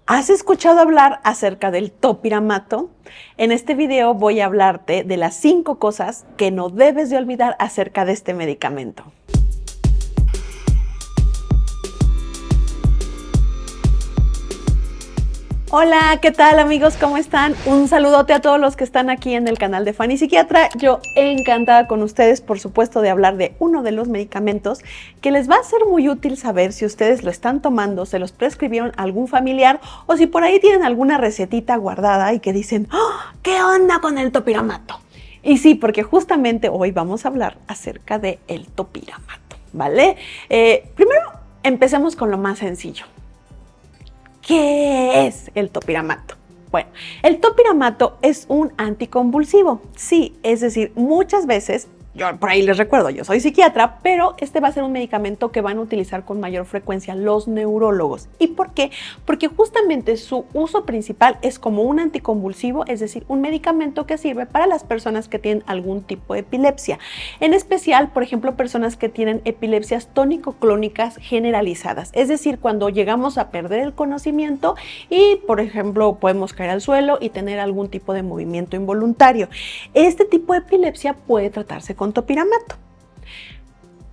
¿Has escuchado hablar acerca del topiramato? En este video voy a hablarte de las 5 cosas que no debes de olvidar acerca de este medicamento. Hola, ¿qué tal amigos? ¿Cómo están? Un saludote a todos los que están aquí en el canal de Fanny Psiquiatra. Yo encantada con ustedes, por supuesto, de hablar de uno de los medicamentos que les va a ser muy útil saber si ustedes lo están tomando, se los prescribieron a algún familiar o si por ahí tienen alguna recetita guardada y que dicen, ¡oh! ¿Qué onda con el topiramato? Y sí, porque justamente hoy vamos a hablar acerca del topiramato, ¿vale? Primero, empecemos con lo más sencillo. ¿Qué es el topiramato? Bueno, el topiramato es un anticonvulsivo. Sí, es decir, muchas veces, yo por ahí les recuerdo, yo soy psiquiatra, pero este va a ser un medicamento que van a utilizar con mayor frecuencia los neurólogos. ¿Y por qué? Porque justamente su uso principal es como un anticonvulsivo, es decir, un medicamento que sirve para las personas que tienen algún tipo de epilepsia. En especial, por ejemplo, personas que tienen epilepsias tónico-clónicas generalizadas. Es decir, cuando llegamos a perder el conocimiento y, por ejemplo, podemos caer al suelo y tener algún tipo de movimiento involuntario. Este tipo de epilepsia puede tratarse con topiramato.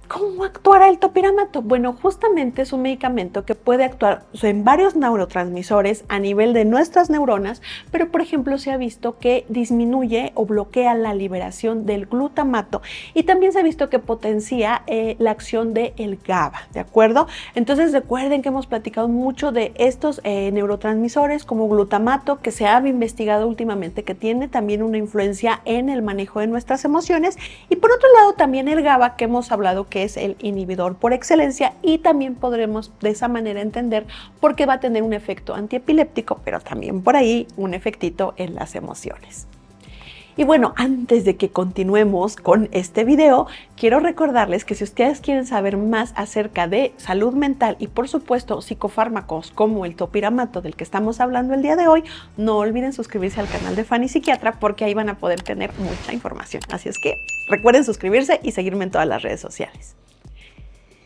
¿Cómo actuará el topiramato? Bueno, justamente es un medicamento que puede actuar en varios neurotransmisores a nivel de nuestras neuronas, pero por ejemplo se ha visto que disminuye o bloquea la liberación del glutamato y también se ha visto que potencia la acción del GABA, ¿de acuerdo? Entonces recuerden que hemos platicado mucho de estos neurotransmisores como glutamato, que se ha investigado últimamente que tiene también una influencia en el manejo de nuestras emociones, y por otro lado también el GABA, que hemos hablado que es el inhibidor por excelencia, y también podremos de esa manera entender por qué va a tener un efecto antiepiléptico, pero también por ahí un efectito en las emociones. Y bueno, antes de que continuemos con este video, quiero recordarles que si ustedes quieren saber más acerca de salud mental y por supuesto psicofármacos como el topiramato del que estamos hablando el día de hoy, no olviden suscribirse al canal de Fanny Psiquiatra porque ahí van a poder tener mucha información. Así es que recuerden suscribirse y seguirme en todas las redes sociales.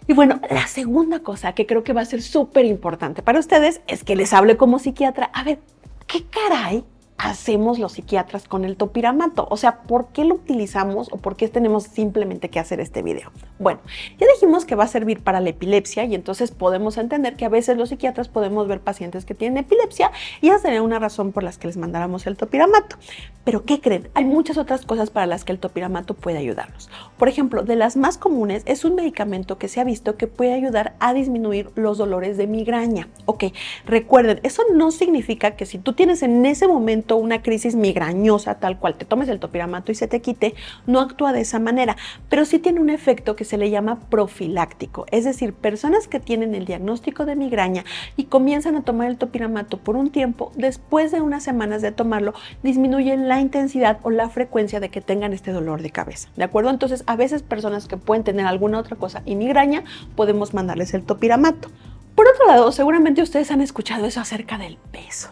Y bueno, la segunda cosa que creo que va a ser súper importante para ustedes es que les hable como psiquiatra. A ver, ¿qué caray hacemos los psiquiatras con el topiramato? O sea, ¿por qué lo utilizamos o por qué tenemos simplemente que hacer este video? Bueno, ya dijimos que va a servir para la epilepsia y entonces podemos entender que a veces los psiquiatras podemos ver pacientes que tienen epilepsia y esa sería una razón por las que les mandáramos el topiramato. Pero ¿qué creen? Hay muchas otras cosas para las que el topiramato puede ayudarnos. Por ejemplo, de las más comunes es un medicamento que se ha visto que puede ayudar a disminuir los dolores de migraña. Ok, recuerden, eso no significa que si tú tienes en ese momento una crisis migrañosa tal cual te tomes el topiramato y se te quite, no actúa de esa manera, pero sí tiene un efecto que se le llama profiláctico, es decir, personas que tienen el diagnóstico de migraña y comienzan a tomar el topiramato por un tiempo, después de unas semanas de tomarlo, disminuyen la intensidad o la frecuencia de que tengan este dolor de cabeza, ¿de acuerdo? Entonces, a veces personas que pueden tener alguna otra cosa y migraña, podemos mandarles el topiramato. Por otro lado, seguramente ustedes han escuchado eso acerca del peso.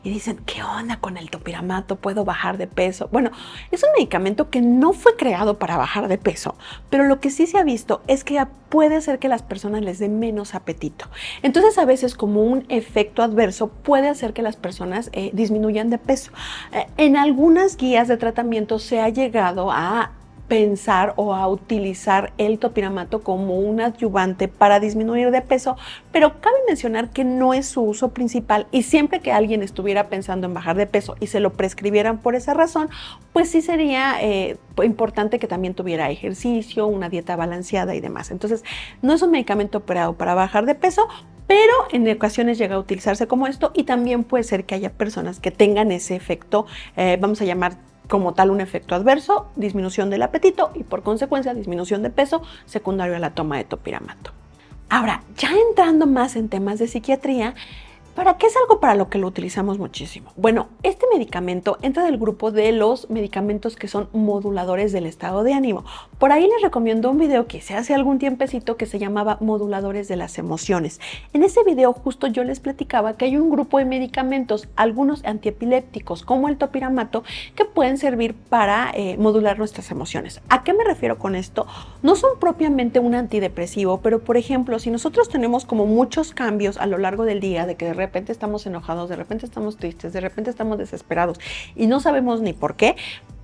Y dicen, ¿qué onda con el topiramato? ¿Puedo bajar de peso? Bueno, es un medicamento que no fue creado para bajar de peso, pero lo que sí se ha visto es que puede hacer que las personas les dé menos apetito. Entonces, a veces como un efecto adverso puede hacer que las personas disminuyan de peso. En algunas guías de tratamiento se ha llegado a pensar o a utilizar el topiramato como un adyuvante para disminuir de peso, pero cabe mencionar que no es su uso principal y siempre que alguien estuviera pensando en bajar de peso y se lo prescribieran por esa razón, pues sí sería importante que también tuviera ejercicio, una dieta balanceada y demás. Entonces, no es un medicamento operado para bajar de peso, pero en ocasiones llega a utilizarse como esto y también puede ser que haya personas que tengan ese efecto, vamos a llamar como tal un efecto adverso, disminución del apetito y por consecuencia disminución de peso secundario a la toma de topiramato. Ahora, ya entrando más en temas de psiquiatría, ¿para qué es algo para lo que lo utilizamos muchísimo? Bueno, este medicamento entra del grupo de los medicamentos que son moduladores del estado de ánimo. Por ahí les recomiendo un video que hice hace algún tiempecito que se llamaba Moduladores de las Emociones. En ese video justo yo les platicaba que hay un grupo de medicamentos, algunos antiepilépticos como el topiramato, que pueden servir para modular nuestras emociones. ¿A qué me refiero con esto? No son propiamente un antidepresivo, pero por ejemplo, si nosotros tenemos como muchos cambios a lo largo del día, de que de repente estamos enojados, de repente estamos tristes, de repente estamos desesperados y no sabemos ni por qué,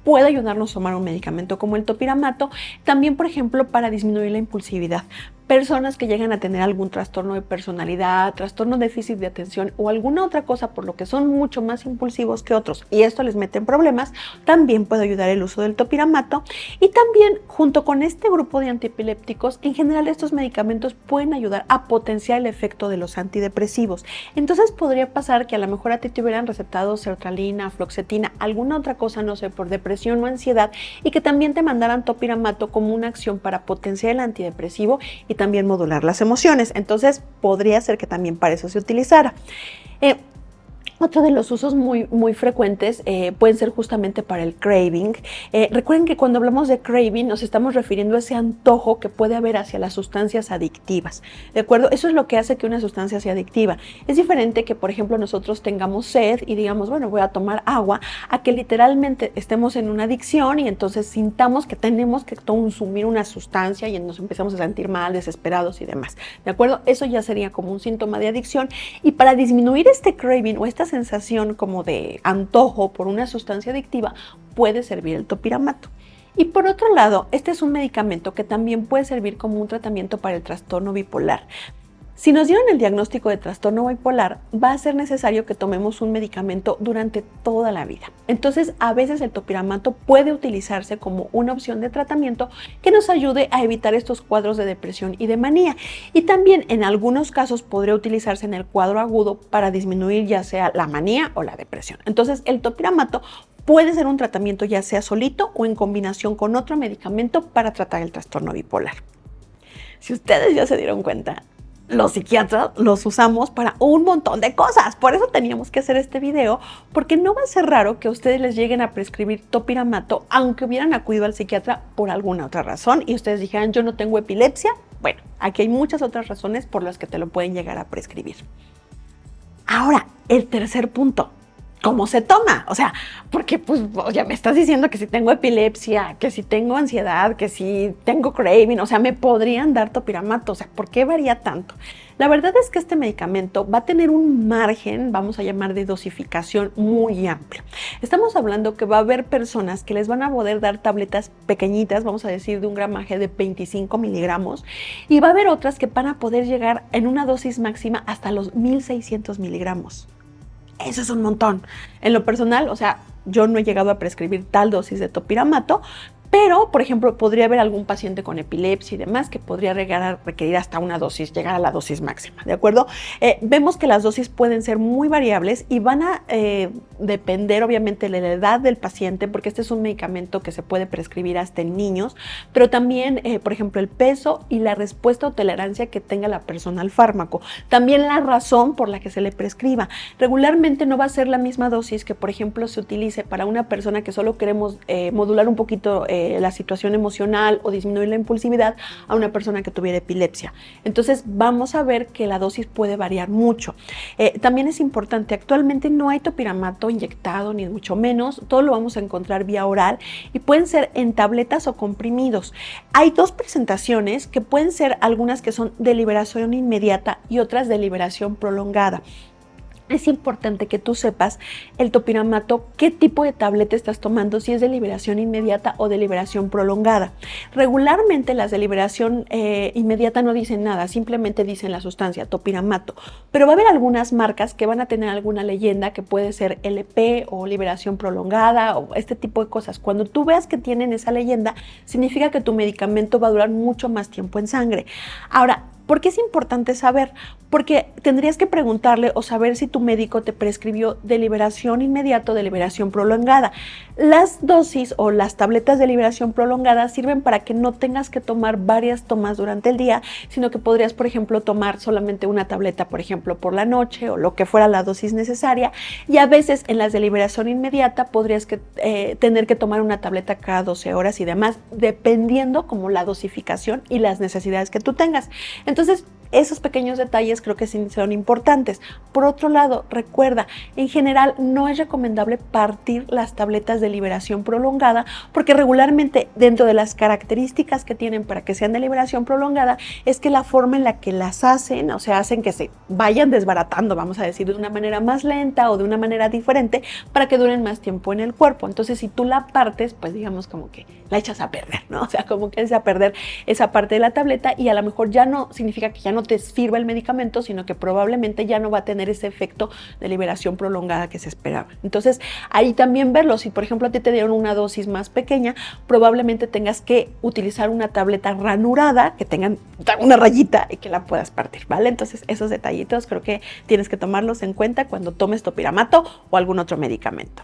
puede ayudarnos a tomar un medicamento como el topiramato. También, por ejemplo, para disminuir la impulsividad. Personas que llegan a tener algún trastorno de personalidad, trastorno de déficit de atención o alguna otra cosa por lo que son mucho más impulsivos que otros y esto les mete en problemas, también puede ayudar el uso del topiramato. Y también, junto con este grupo de antiepilépticos, en general estos medicamentos pueden ayudar a potenciar el efecto de los antidepresivos. Entonces podría pasar que a lo mejor a ti te hubieran recetado sertralina, fluoxetina, alguna otra cosa, no sé, por depresión o ansiedad, y que también te mandaran topiramato como una acción para potenciar el antidepresivo y también modular las emociones. Entonces podría ser que también para eso se utilizara. Otro de los usos muy frecuentes pueden ser justamente para el craving. Recuerden que cuando hablamos de craving nos estamos refiriendo a ese antojo que puede haber hacia las sustancias adictivas, ¿de acuerdo? Eso es lo que hace que una sustancia sea adictiva. Es diferente que, por ejemplo, nosotros tengamos sed y digamos, bueno, voy a tomar agua, a que literalmente estemos en una adicción y entonces sintamos que tenemos que consumir una sustancia y nos empezamos a sentir mal, desesperados y demás, ¿de acuerdo? Eso ya sería como un síntoma de adicción, y para disminuir este craving o esta sensación como de antojo por una sustancia adictiva puede servir el topiramato. Y por otro lado, este es un medicamento que también puede servir como un tratamiento para el trastorno bipolar. Si nos dieron el diagnóstico de trastorno bipolar, va a ser necesario que tomemos un medicamento durante toda la vida. Entonces, a veces el topiramato puede utilizarse como una opción de tratamiento que nos ayude a evitar estos cuadros de depresión y de manía. Y también en algunos casos podría utilizarse en el cuadro agudo para disminuir ya sea la manía o la depresión. Entonces, el topiramato puede ser un tratamiento ya sea solito o en combinación con otro medicamento para tratar el trastorno bipolar. Si ustedes ya se dieron cuenta, los psiquiatras los usamos para un montón de cosas. Por eso teníamos que hacer este video, porque no va a ser raro que a ustedes les lleguen a prescribir topiramato, aunque hubieran acudido al psiquiatra por alguna otra razón y ustedes dijeran, yo no tengo epilepsia. Bueno, aquí hay muchas otras razones por las que te lo pueden llegar a prescribir. Ahora, el tercer punto. ¿Cómo se toma? O sea, porque pues ya me estás diciendo que si tengo epilepsia, que si tengo ansiedad, que si tengo craving, o sea, me podrían dar topiramato. O sea, ¿por qué varía tanto? La verdad es que este medicamento va a tener un margen, vamos a llamar de dosificación muy amplio. Estamos hablando que va a haber personas que les van a poder dar tabletas pequeñitas, vamos a decir de un gramaje de 25 miligramos, y va a haber otras que van a poder llegar en una dosis máxima hasta los 1600 miligramos. Eso es un montón. En lo personal, o sea, yo no he llegado a prescribir tal dosis de topiramato, pero, por ejemplo, podría haber algún paciente con epilepsia y demás que podría llegar a requerir hasta una dosis, llegar a la dosis máxima, ¿de acuerdo? Vemos que las dosis pueden ser muy variables y van a depender, obviamente, de la edad del paciente, porque este es un medicamento que se puede prescribir hasta en niños, pero también, por ejemplo, el peso y la respuesta o tolerancia que tenga la persona al fármaco. También la razón por la que se le prescriba. Regularmente no va a ser la misma dosis que, por ejemplo, se utilice para una persona que solo queremos modular un poquito la situación emocional o disminuir la impulsividad a una persona que tuviera epilepsia. Entonces vamos a ver que la dosis puede variar mucho. También es importante, actualmente no hay topiramato inyectado ni mucho menos, todo lo vamos a encontrar vía oral y pueden ser en tabletas o comprimidos. Hay dos presentaciones que pueden ser algunas que son de liberación inmediata y otras de liberación prolongada. Es importante que tú sepas el topiramato, qué tipo de tableta estás tomando, si es de liberación inmediata o de liberación prolongada. Regularmente las de liberación inmediata no dicen nada, simplemente dicen la sustancia, topiramato. Pero va a haber algunas marcas que van a tener alguna leyenda que puede ser LP o liberación prolongada o este tipo de cosas. Cuando tú veas que tienen esa leyenda, significa que tu medicamento va a durar mucho más tiempo en sangre. Ahora, ¿por qué es importante saber? Porque tendrías que preguntarle o saber si tu médico te prescribió de liberación inmediata o de liberación prolongada. Las dosis o las tabletas de liberación prolongada sirven para que no tengas que tomar varias tomas durante el día, sino que podrías, por ejemplo, tomar solamente una tableta, por ejemplo, por la noche o lo que fuera la dosis necesaria. Y a veces en las de liberación inmediata podrías tener que tomar una tableta cada 12 horas y demás, dependiendo como la dosificación y las necesidades que tú tengas. Entonces, esos pequeños detalles creo que sí son importantes. Por otro lado, recuerda, en general no es recomendable partir las tabletas de liberación prolongada porque regularmente dentro de las características que tienen para que sean de liberación prolongada es que la forma en la que las hacen, o sea, hacen que se vayan desbaratando, vamos a decir, de una manera más lenta o de una manera diferente para que duren más tiempo en el cuerpo. Entonces, si tú la partes, pues digamos como que la echas a perder, ¿no? O sea, como que echa a perder esa parte de la tableta y a lo mejor ya no significa que ya no te sirva el medicamento, sino que probablemente ya no va a tener ese efecto de liberación prolongada que se esperaba. Entonces, ahí también verlo. Si, por ejemplo, a ti te dieron una dosis más pequeña, probablemente tengas que utilizar una tableta ranurada que tengan una rayita y que la puedas partir, ¿vale? Entonces, esos detallitos creo que tienes que tomarlos en cuenta cuando tomes topiramato o algún otro medicamento.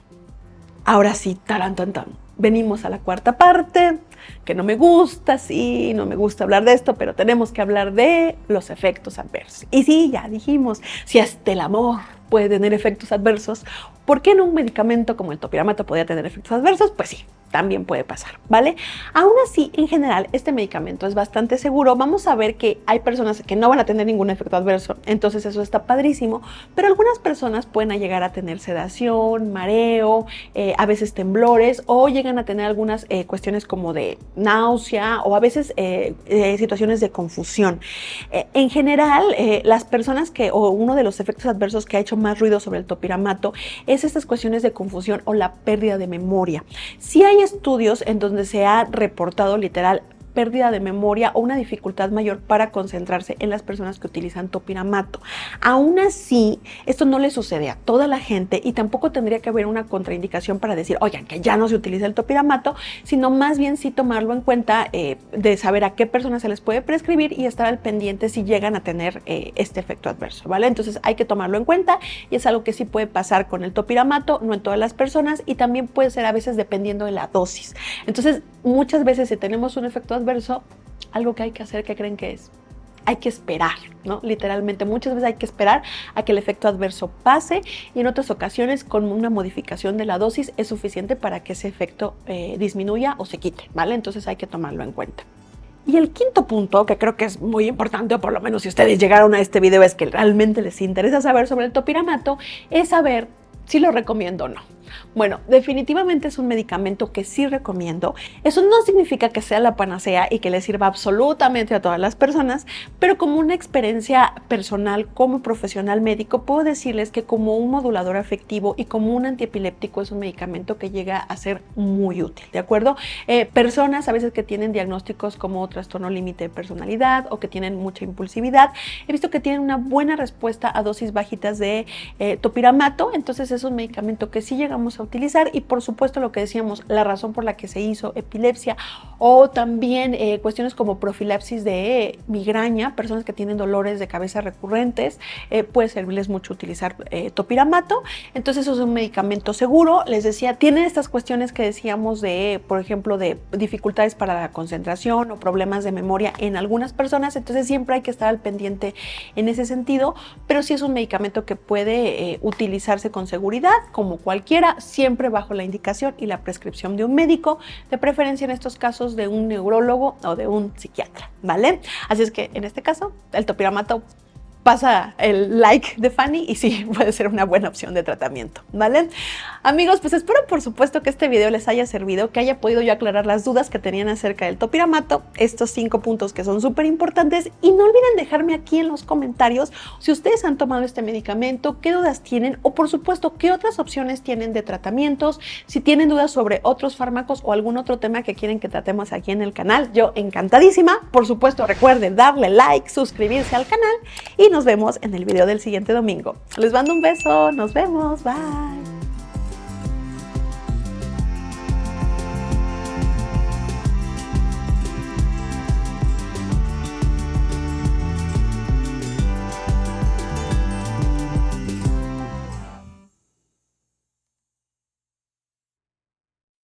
Ahora sí, tarán, tan, tan. Venimos a la cuarta parte, que no me gusta, sí, no me gusta hablar de esto, pero tenemos que hablar de los efectos adversos. Y sí, ya dijimos, si hasta el amor puede tener efectos adversos, ¿por qué no un medicamento como el topiramato podría tener efectos adversos? Pues sí, también puede pasar, ¿vale? Aún así, en general, este medicamento es bastante seguro. Vamos a ver que hay personas que no van a tener ningún efecto adverso, entonces eso está padrísimo, pero algunas personas pueden llegar a tener sedación, mareo, a veces temblores o llegan a tener algunas cuestiones como de náusea o a veces situaciones de confusión. En general, las personas o uno de los efectos adversos que ha hecho más ruido sobre el topiramato es estas cuestiones de confusión o la pérdida de memoria. Sí hay estudios en donde se ha reportado literal pérdida de memoria o una dificultad mayor para concentrarse en las personas que utilizan topiramato. Aún así, esto no le sucede a toda la gente y tampoco tendría que haber una contraindicación para decir, oigan, que ya no se utiliza el topiramato, sino más bien sí tomarlo en cuenta de saber a qué personas se les puede prescribir y estar al pendiente si llegan a tener este efecto adverso, ¿vale? Entonces hay que tomarlo en cuenta y es algo que sí puede pasar con el topiramato, no en todas las personas y también puede ser a veces dependiendo de la dosis. Entonces, muchas veces si tenemos un efecto adverso, algo que hay que hacer, ¿qué creen que es? Hay que esperar, ¿no? Literalmente, muchas veces hay que esperar a que el efecto adverso pase y en otras ocasiones con una modificación de la dosis es suficiente para que ese efecto disminuya o se quite, ¿vale? Entonces hay que tomarlo en cuenta. Y el quinto punto, que creo que es muy importante, o por lo menos si ustedes llegaron a este video es que realmente les interesa saber sobre el topiramato, es saber si lo recomiendo o no. Bueno, definitivamente es un medicamento que sí recomiendo. Eso no significa que sea la panacea y que le sirva absolutamente a todas las personas, pero como una experiencia personal como profesional médico, puedo decirles que como un modulador afectivo y como un antiepiléptico es un medicamento que llega a ser muy útil, ¿de acuerdo? Personas a veces que tienen diagnósticos como trastorno límite de personalidad o que tienen mucha impulsividad, he visto que tienen una buena respuesta a dosis bajitas de topiramato, entonces es un medicamento que sí llegamos a utilizar y por supuesto lo que decíamos, la razón por la que se hizo epilepsia o también cuestiones como profilaxis de migraña, personas que tienen dolores de cabeza recurrentes, puede servirles mucho utilizar topiramato, entonces eso es un medicamento seguro. Les decía, tiene estas cuestiones que decíamos de, por ejemplo, de dificultades para la concentración o problemas de memoria en algunas personas, entonces siempre hay que estar al pendiente en ese sentido, pero sí es un medicamento que puede utilizarse con seguridad, como cualquiera, siempre bajo la indicación y la prescripción de un médico, de preferencia en estos casos de un neurólogo o de un psiquiatra, ¿vale? Así es que en este caso, el topiramato pasa el like de Fanny y sí, puede ser una buena opción de tratamiento, ¿vale? Amigos, pues espero por supuesto que este video les haya servido, que haya podido yo aclarar las dudas que tenían acerca del topiramato, estos 5 puntos que son súper importantes y no olviden dejarme aquí en los comentarios si ustedes han tomado este medicamento, qué dudas tienen o por supuesto qué otras opciones tienen de tratamientos, si tienen dudas sobre otros fármacos o algún otro tema que quieren que tratemos aquí en el canal, yo encantadísima. Por supuesto recuerden darle like, suscribirse al canal y nos vemos en el video del siguiente domingo. Les mando un beso, nos vemos, bye.